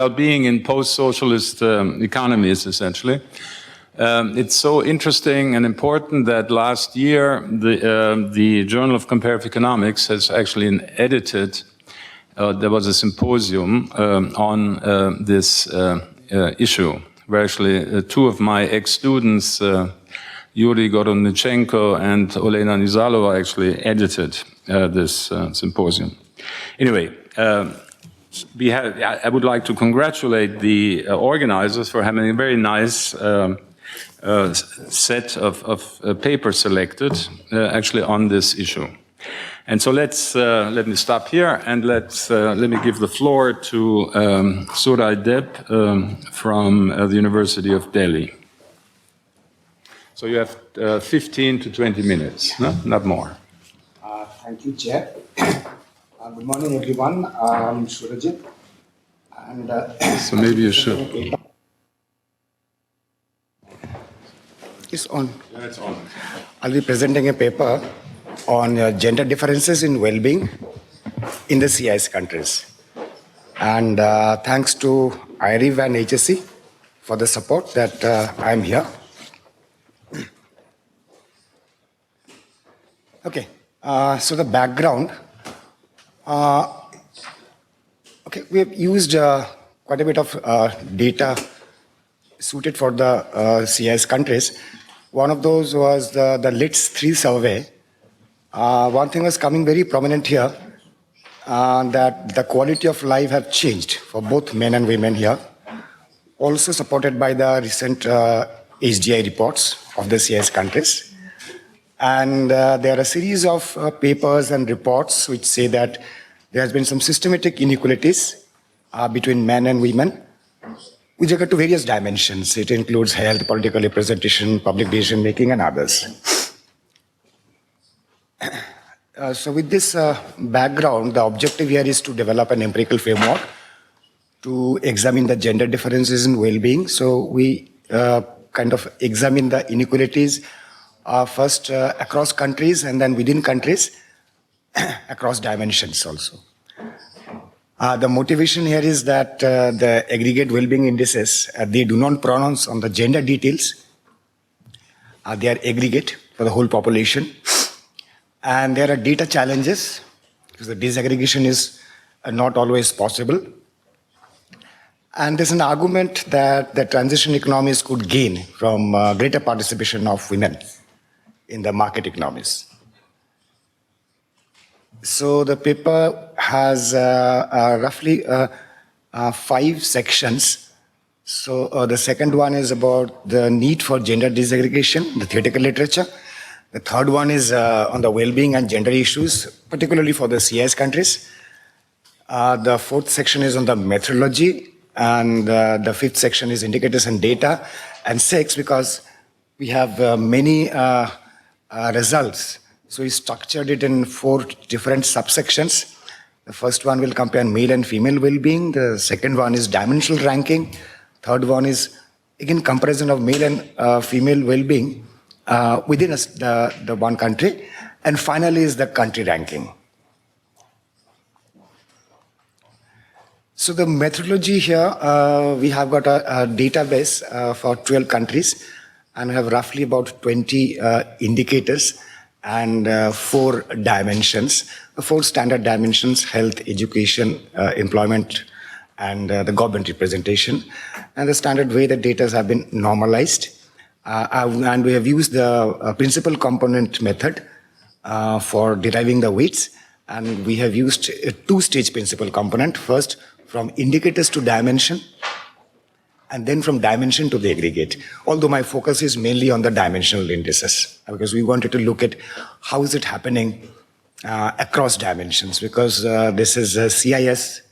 well-being in post-socialist economies, essentially. It's so interesting and important that last year the Journal of Comparative Economics has actually edited, there was a symposium on this issue, where actually two of my ex-students, Yuri Gorodnichenko and Olena Nizalova, actually edited this symposium. Anyway, I would like to congratulate the organizers for having a very nice set of papers selected actually on this issue. And so let me stop here and let me give the floor to Surajit from the University of Delhi. So you have 15 to 20 minutes, no? Not more. Thank you, Chair. Good morning, everyone. I'm Surajit. And, so maybe you should. It's on. Yeah, it's on. I'll be presenting a paper on gender differences in well-being in the CIS countries. And thanks to IARIW and HSE for the support that I'm here. Okay, so the background. Okay, we have used quite a bit of data suited for the CIS countries. One of those was the LITS 3 survey. One thing was coming very prominent here, that the quality of life have changed for both men and women here, also supported by the recent HDI reports of the CIS countries. And there are a series of papers and reports which say that there has been some systematic inequalities between men and women with regard to various dimensions. It includes health, political representation, public decision making, and others. So with this background, the objective here is to develop an empirical framework to examine the gender differences in well-being. So we kind of examine the inequalities first across countries and then within countries, across dimensions also. The motivation here is that the aggregate well-being indices, they do not pronounce on the gender details. They are aggregate for the whole population. And there are data challenges because the disaggregation is not always possible. And there's an argument that the transition economies could gain from greater participation of women in the market economies. So the paper has roughly 5 sections. So the second one is about the need for gender disaggregation, the theoretical literature. The third one is on the well-being and gender issues, particularly for the CIS countries. The fourth section is on the methodology, and the fifth section is indicators and data. And 6, because we have many results. So we structured it in 4 different subsections. The first one will compare male and female well-being. The second one is dimensional ranking. Third one is, again, comparison of male and female well-being within the one country. And finally is the country ranking. So the methodology here, we have got a database for 12 countries and have roughly about 20 indicators and 4 dimensions, 4 standard dimensions: health, education, employment, and the government representation. And the standard way the data have been normalized. And we have used the principal component method for deriving the weights. And we have used a 2-stage principal component, first from indicators to dimension, and then from dimension to the aggregate. Although my focus is mainly on the dimensional indices, because we wanted to look at how is it happening across dimensions, because this is CIS,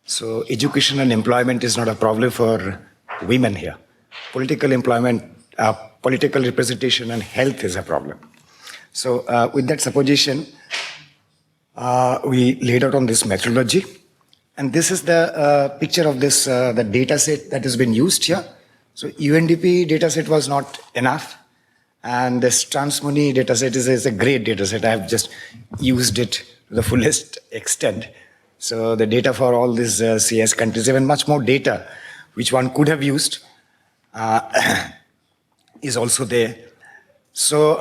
so education and employment is not a problem for women here. Political employment, political representation and health is a problem. So with that supposition, we laid out on this methodology. And this is the picture of this, the data set that has been used here. So UNDP data set was not enough. And this Transmoni data set is a great data set. I have just used it to the fullest extent. So the data for all these CS countries, even much more data, which one could have used, is also there. So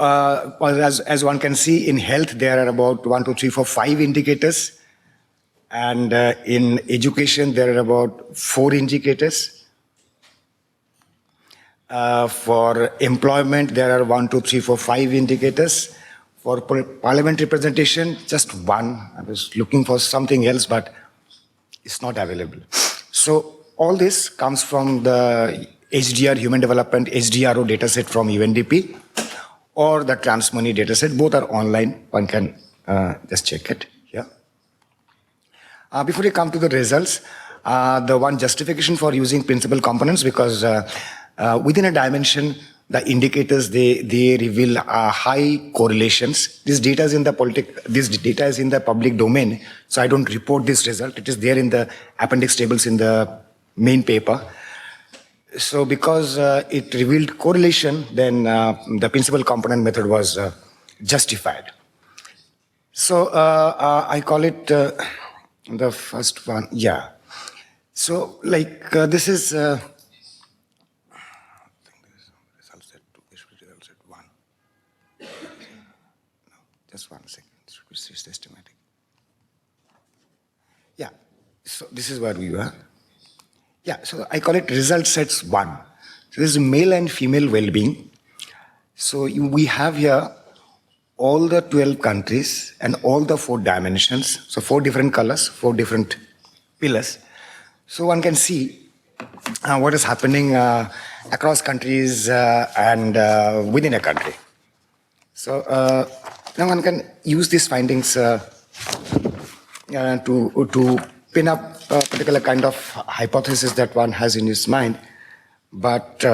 well, as one can see, in health, there are about 1, 2, 3, 4, 5 indicators. And in education, there are about 4 indicators. For employment, there are 1, 2, 3, 4, 5 indicators. For parliament representation, just 1. I was looking for something else, but it's not available. So all this comes from the HDR, Human Development, HDRO dataset from UNDP, or the Transmoney dataset. Both are online. One can just check it here. Before we come to the results, the one justification for using principal components, because within a dimension, the indicators, they reveal high correlations. This data is in the public domain, so I don't report this result. It is there in the appendix tables in the main paper. So because it revealed correlation, then the principal component method was justified. So I call it the first one, yeah. So like this is just 1 second, it's systematic. Yeah, so this is where we were. Yeah, so I call it result sets 1. So this is male and female well-being. So we have here all the 12 countries and all the 4 dimensions. So 4 different colors, 4 different pillars. So one can see what is happening across countries and within a country. So now one can use these findings to pin up a particular kind of hypothesis that one has in his mind. But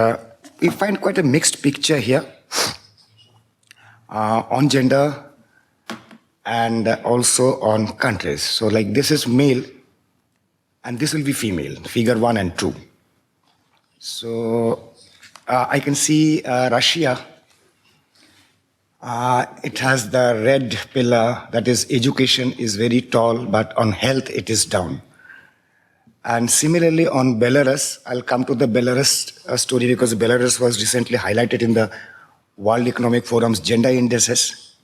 we find quite a mixed picture here on gender and also on countries. So like this is male and this will be female, figure 1 and 2. So I can see Russia. It has the red pillar, that is education is very tall, but on health it is down. And similarly on Belarus, I'll come to the Belarus story because Belarus was recently highlighted in the World Economic Forum's gender indices.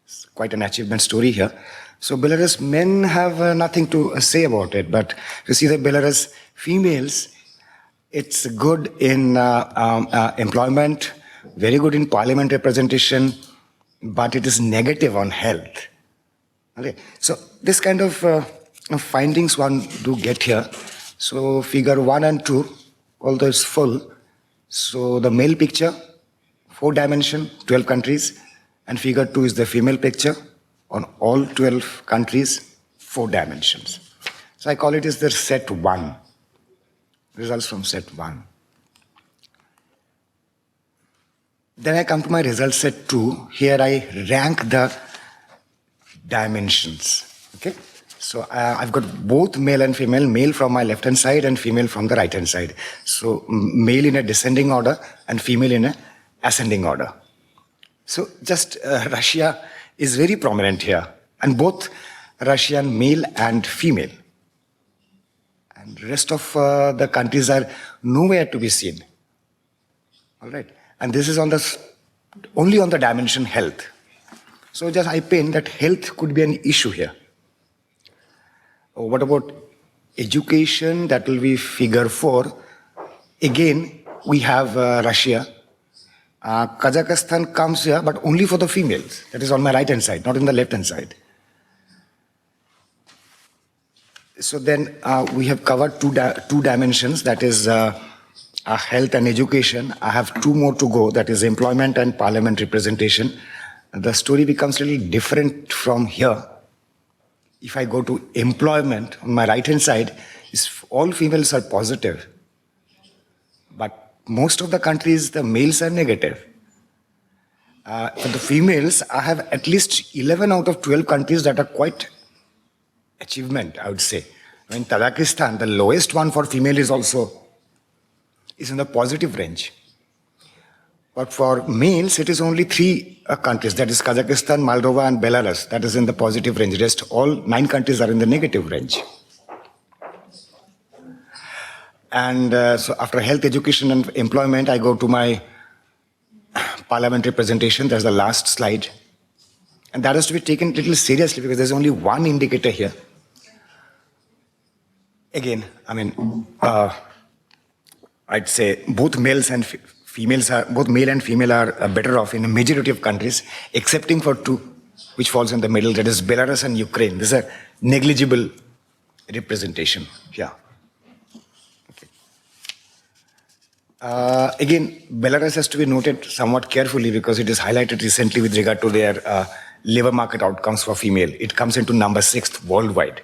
It's quite an achievement story here. So Belarus men have nothing to say about it, but you see the Belarus females, it's good in employment, very good in parliament representation, but it is negative on health. Okay. So this kind of findings one do get here. So figure 1 and 2, although it's full, so the male picture, 4 dimension, 12 countries, and figure 2 is the female picture on all 12 countries, 4 dimensions. So I call it is the set 1, results from set 1. Then I come to my result set 2. Here I rank the dimensions. Okay, so I've got both male and female, male from my left hand side and female from the right hand side. So male in a descending order and female in a ascending order. So just Russia is very prominent here, and both Russian male and female. And rest of the countries are nowhere to be seen. All right. And this is on the only on the dimension health. So just I pin that health could be an issue here. What about education? That will be figure 4. Again, we have Russia. Kazakhstan comes here, but only for the females. That is on my right hand side, not in the left hand side. So then we have covered two dimensions, that is health and education. I have 2 more to go, that is employment and parliament representation. The story becomes a little different from here. If I go to employment, on my right hand side, all females are positive. But most of the countries, the males are negative. For the females, I have at least 11 out of 12 countries that are quite achievement, I would say. In Tajikistan, the lowest one for female is in the positive range. But for males, it is only 3 countries, that is Kazakhstan, Moldova, and Belarus, that is in the positive range. Rest all 9 countries are in the negative range. And so after health, education, and employment, I go to my parliament representation. That's the last slide. And that has to be taken a little seriously because there's only one indicator here. Again, I mean, I'd say both males and females are, both male and female are better off in a majority of countries, excepting for 2, which falls in the middle, that is Belarus and Ukraine. This is a negligible representation. Yeah. Again, Belarus has to be noted somewhat carefully because it is highlighted recently with regard to their labor market outcomes for female. It comes into number 6th worldwide.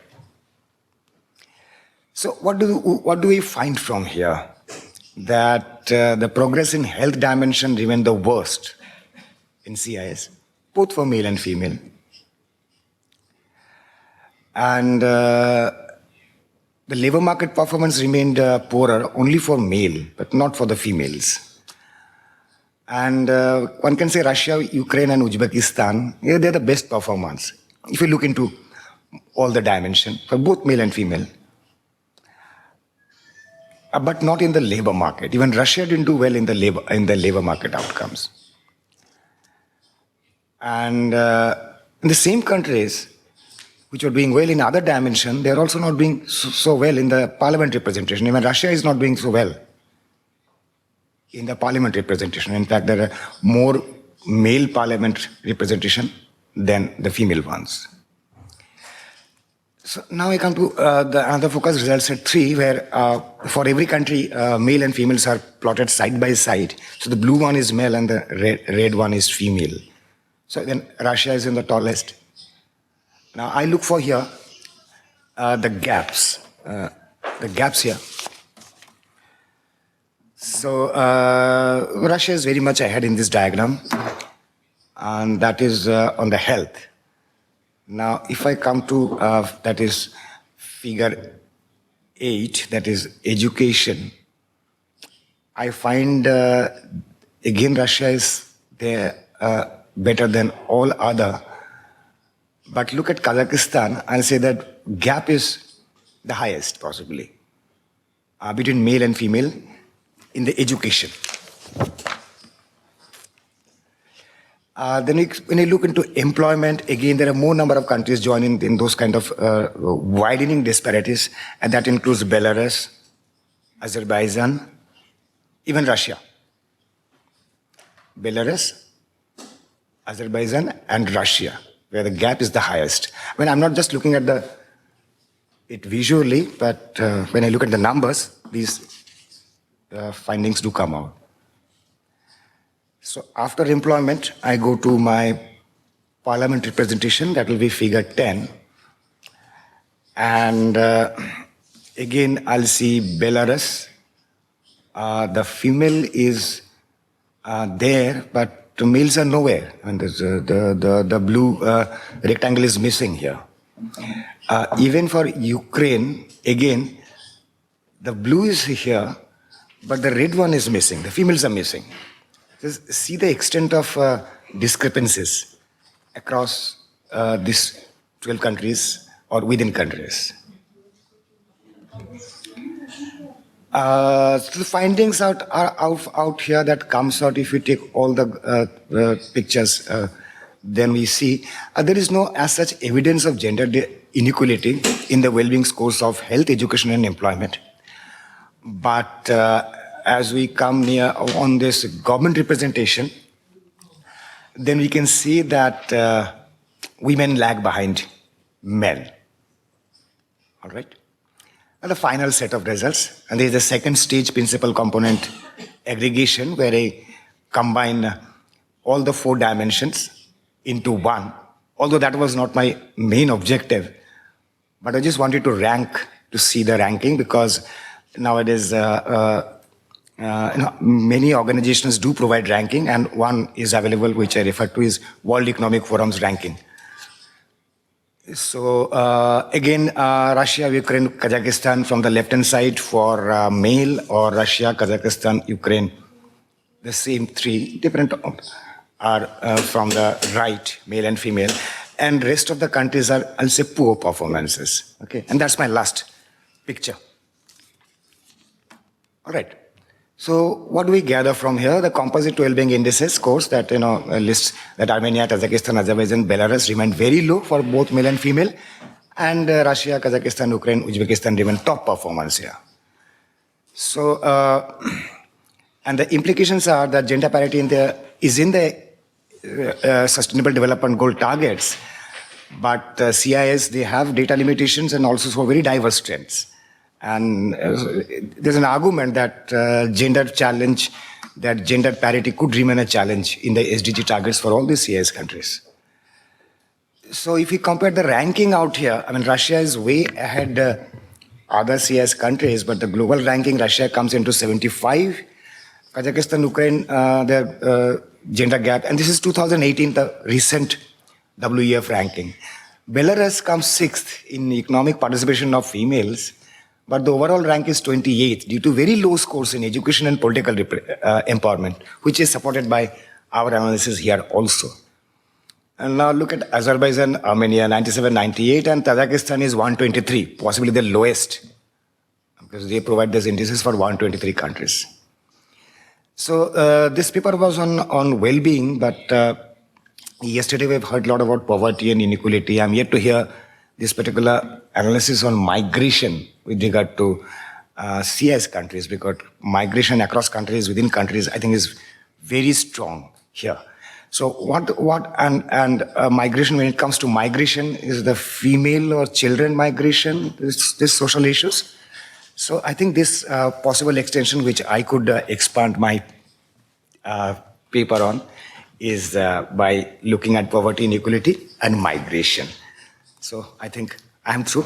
So what do we find from here? That the progress in health dimension remain the worst in CIS, both for male and female. And the labor market performance remained poorer only for male, but not for the females. And one can say Russia, Ukraine, and Uzbekistan, they're the best performance. If you look into all the dimensions for both male and female. But not in the labor market. Even Russia didn't do well in the labor market outcomes. And in the same countries, which are doing well in other dimensions, they are also not doing so well in the parliament representation. Even Russia is not doing so well in the parliament representation. In fact, there are more male parliament representation than the female ones. So now I come to the other focus results set 3, where for every country, male and females are plotted side by side. So the blue one is male and the red one is female. So then Russia is in the tallest. Now I look for here the gaps here. So Russia is very much ahead in this diagram, and that is on the health. Now if I come to that is figure 8, that is education, I find again Russia is there better than all other. But look at Kazakhstan, I'll say that gap is the highest possibly between male and female in the education. Then when you look into employment, again there are more number of countries joining in those kind of widening disparities, and that includes Belarus, Azerbaijan, even Russia. Belarus, Azerbaijan, and Russia, where the gap is the highest. I mean, I'm not just looking at it visually, but when I look at the numbers, these findings do come out. So after employment, I go to my parliament representation, that will be figure 10. And again, I'll see Belarus. The female is there, but the males are nowhere. And the blue rectangle is missing here. Even for Ukraine, again, the blue is here, but the red one is missing. The females are missing. Just see the extent of discrepancies across these 12 countries or within countries. So the findings are out here that comes out if you take all the pictures. Then we see there is no as such evidence of gender inequality in the well-being scores of health, education, and employment. But as we come near on this government representation, then we can see that women lag behind men. All right. And the final set of results, and there is a second stage principal component aggregation, where I combine all the 4 dimensions into one, although that was not my main objective, but I just wanted to rank, to see the ranking, because nowadays many organizations do provide ranking, and one is available which I refer to is World Economic Forum's ranking. So again, Russia, Ukraine, Kazakhstan from the left-hand side for male, or Russia, Kazakhstan, Ukraine the same three, different are from the right, male and female, and rest of the countries are, I'll say, poor performances. Okay, and that's my last picture. All right. So what do we gather from here? The composite well-being indices scores that lists that Armenia, Tajikistan, Azerbaijan, Belarus remain very low for both male and female, and Russia, Kazakhstan, Ukraine, Uzbekistan remain top performance here. So, and the implications are that gender parity is in the Sustainable Development Goal targets, but CIS, they have data limitations and also for very diverse trends. And there's an argument that gender parity could remain a challenge in the SDG targets for all the CIS countries. So if we compare the ranking out here, I mean, Russia is way ahead other CIS countries, but the global ranking, Russia comes into 75. Kazakhstan, Ukraine, their gender gap, and this is 2018, the recent WEF ranking. Belarus comes 6th in economic participation of females, but the overall rank is 28th due to very low scores in education and political empowerment, which is supported by our analysis here also. And now look at Azerbaijan, Armenia, 97, 98, and Tajikistan is 123, possibly the lowest, because they provide these indices for 123 countries. So this paper was on well-being, but yesterday we've heard a lot about poverty and inequality. I'm yet to hear this particular analysis on migration with regard to CIS countries, because migration across countries, within countries, I think is very strong here. So migration, when it comes to migration, is the female or children migration, this social issues. So I think this possible extension, which I could expand my paper on, is by looking at poverty, inequality, and migration. So I think I'm through.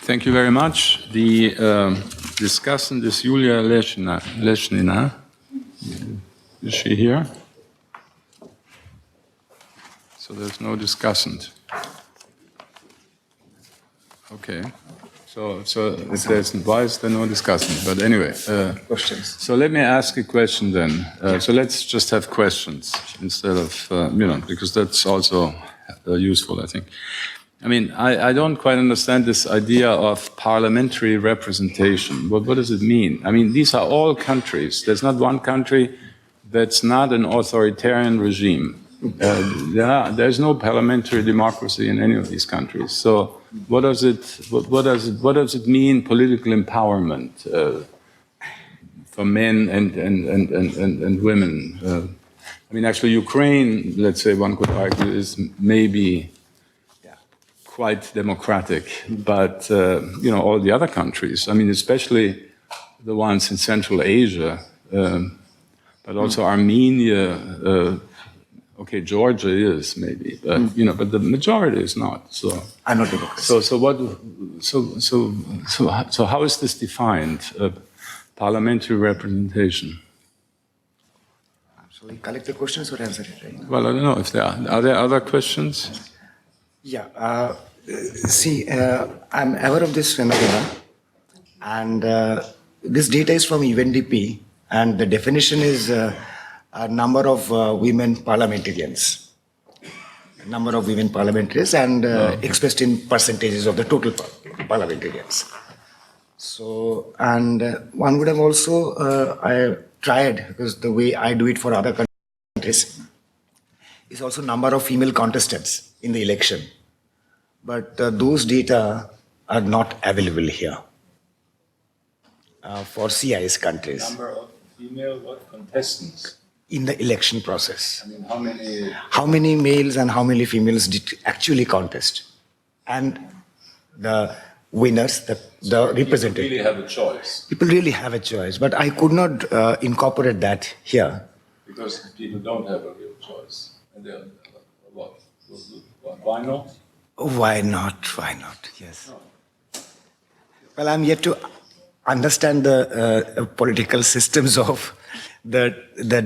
Thank you very much. The discussant is Julia Leshnina. Is she here? So there's no discussant. Okay. So why is there no discussant? But anyway, Questions. So let me ask a question then. So let's just have questions instead of, because that's also useful, I think. I mean, I don't quite understand this idea of parliamentary representation. What does it mean? I mean, these are all countries. There's not one country that's not an authoritarian regime. There's no parliamentary democracy in any of these countries. So what does it mean, political empowerment for men and women? I mean, actually, Ukraine, let's say one could argue, is maybe quite democratic, but all the other countries, I mean, especially the ones in Central Asia, but also Armenia. Okay, Georgia is maybe, but but the majority is not. So I'm not democracy. So how is this defined? Parliamentary representation. Shall we collect the questions or answer it right now? Well, I don't know if there are there other questions. Yeah. See, I'm aware of this phenomena, and this data is from UNDP, and the definition is a number of women parliamentarians. Number of women parliamentarians, and expressed in percentages of the total parliamentarians. So, and one would have also I tried, because the way I do it for other countries is also number of female contestants in the election. But those data are not available here for CIS countries. Number of female contestants in the election process. I mean, how many? How many males and how many females did actually contest? And the winners, the representatives. People really have a choice. People really have a choice, but I could not incorporate that here. Because people don't have a real choice. And they're, what? Why not? Why not? Why not? Yes. Well, I'm yet to understand the political systems of the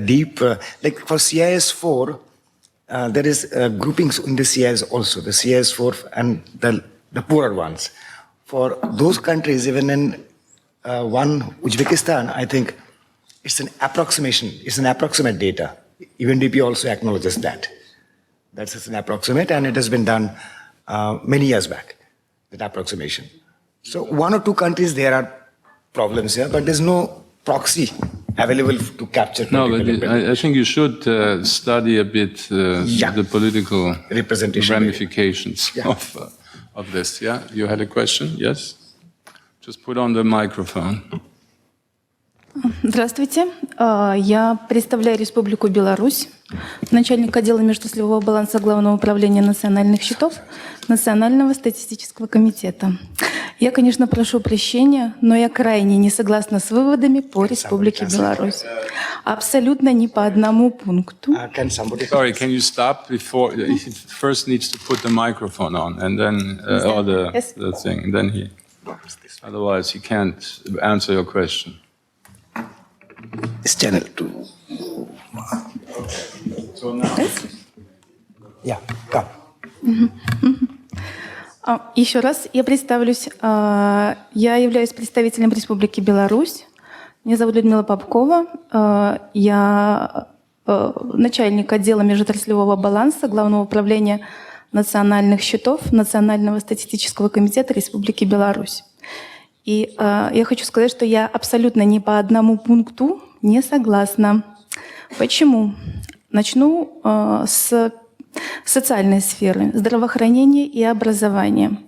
deep, like for CIS4, there is groupings in the CIS also, the CIS4 and the poorer ones. For those countries, even in one Uzbekistan, I think it's an approximation. It's an approximate data. UNDP also acknowledges that. That's just an approximate, and it has been done many years back, that approximation. So one or two countries, there are problems here, but there's no proxy available to capture. No, but I think you should study a bit the political representation ramifications of this. Yeah, you had a question? Yes? Just put on the microphone. Здравствуйте. Я представляю Республику Беларусь, начальник отдела межотраслевого баланса Главного управления национальных счетов Национального статистического комитета. Я, конечно, прошу прощения, но я крайне не согласна с выводами по Республике Беларусь. Абсолютно ни по одному пункту. Sorry, can you stop before? He first needs to put the microphone on, and then or the thing, and then he. Otherwise, he can't answer your question. It's channel 2. So now. Yeah, come. Еще раз я представлюсь. Я являюсь представителем Республики Беларусь. Меня зовут Людмила Попкова. Я начальник отдела межотраслевого баланса Главного управления национальных счетов Национального статистического комитета Республики Беларусь. И я хочу сказать, что я абсолютно ни по одному пункту не согласна. Почему? Начну с социальной сферы, здравоохранения и образования.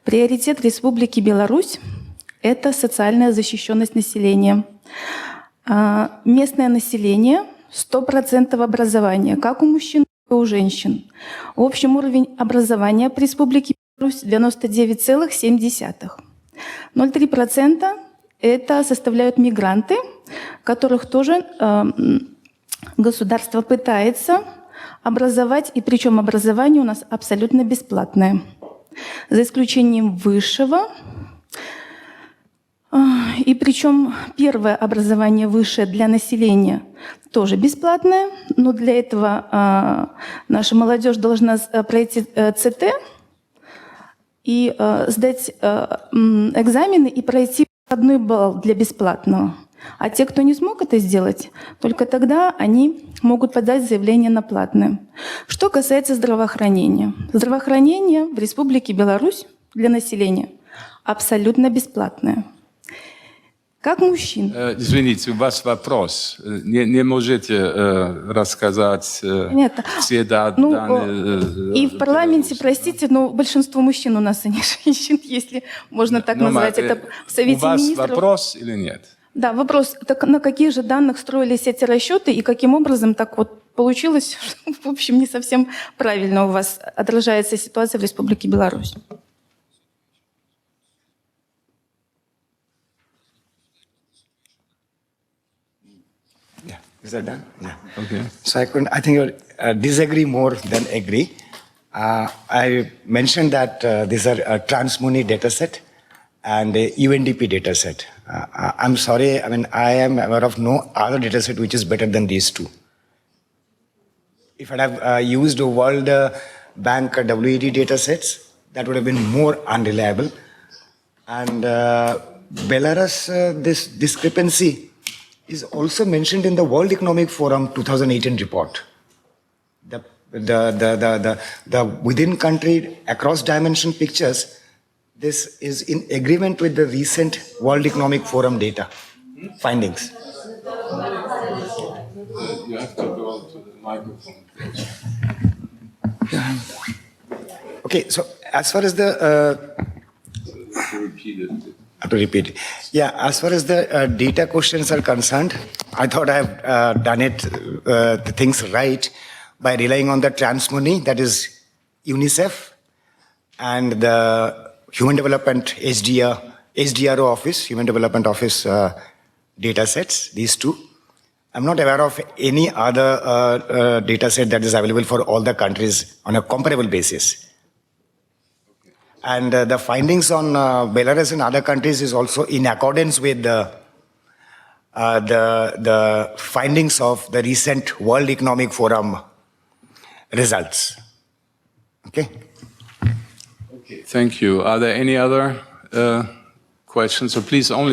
Приоритет Республики Беларусь – это социальная защищенность населения. Местное население – 100% образования, как у мужчин, так и у женщин. В общем, уровень образования в Республике Беларусь 99,7%. 0,3% это составляют мигранты, которых тоже государство пытается образовать, и причем образование у нас абсолютно бесплатное. За исключением высшего. И причем первое образование высшее для населения тоже бесплатное, но для этого наша молодежь должна пройти ЦТ и сдать экзамены и пройти 1 балл для бесплатного. А те, кто не смог это сделать, только тогда они могут подать заявление на платное. Что касается здравоохранения. Здравоохранение в Республике Беларусь для населения абсолютно бесплатное. Как мужчин. Извините, у вас вопрос. Не можете рассказать все данные? И в парламенте, простите, но большинство мужчин у нас, а не женщин, если можно так назвать. Это в Совете Министров. У вас вопрос или нет? Да, вопрос. Так на каких же данных строились эти расчеты и каким образом так вот получилось, что, в общем, не совсем правильно у вас отражается ситуация в Республике Беларусь? Is that done? Yeah. Okay. So I think you disagree more than agree. I mentioned that these are a Transmuni dataset and a UNDP dataset. I'm sorry, I mean, I am aware of no other dataset which is better than these two. If I have used World Bank WED datasets, that would have been more unreliable. And Belarus, this discrepancy is also mentioned in the World Economic Forum 2018 report. The within country across dimension pictures, this is in agreement with the recent World Economic Forum data findings. You have to go to the microphone. Okay, so as far as the to repeat it. Yeah, as far as the data questions are concerned, I thought I have done the things right by relying on the Transmuni, that is UNICEF, and the Human Development HDRO Office, Human Development Office data sets, these two. I'm not aware of any other data set that is available for all the countries on a comparable basis. And the findings on Belarus and other countries is also in accordance with the findings of the recent World Economic Forum results. Okay? Okay, thank you. Are there any other questions? So please only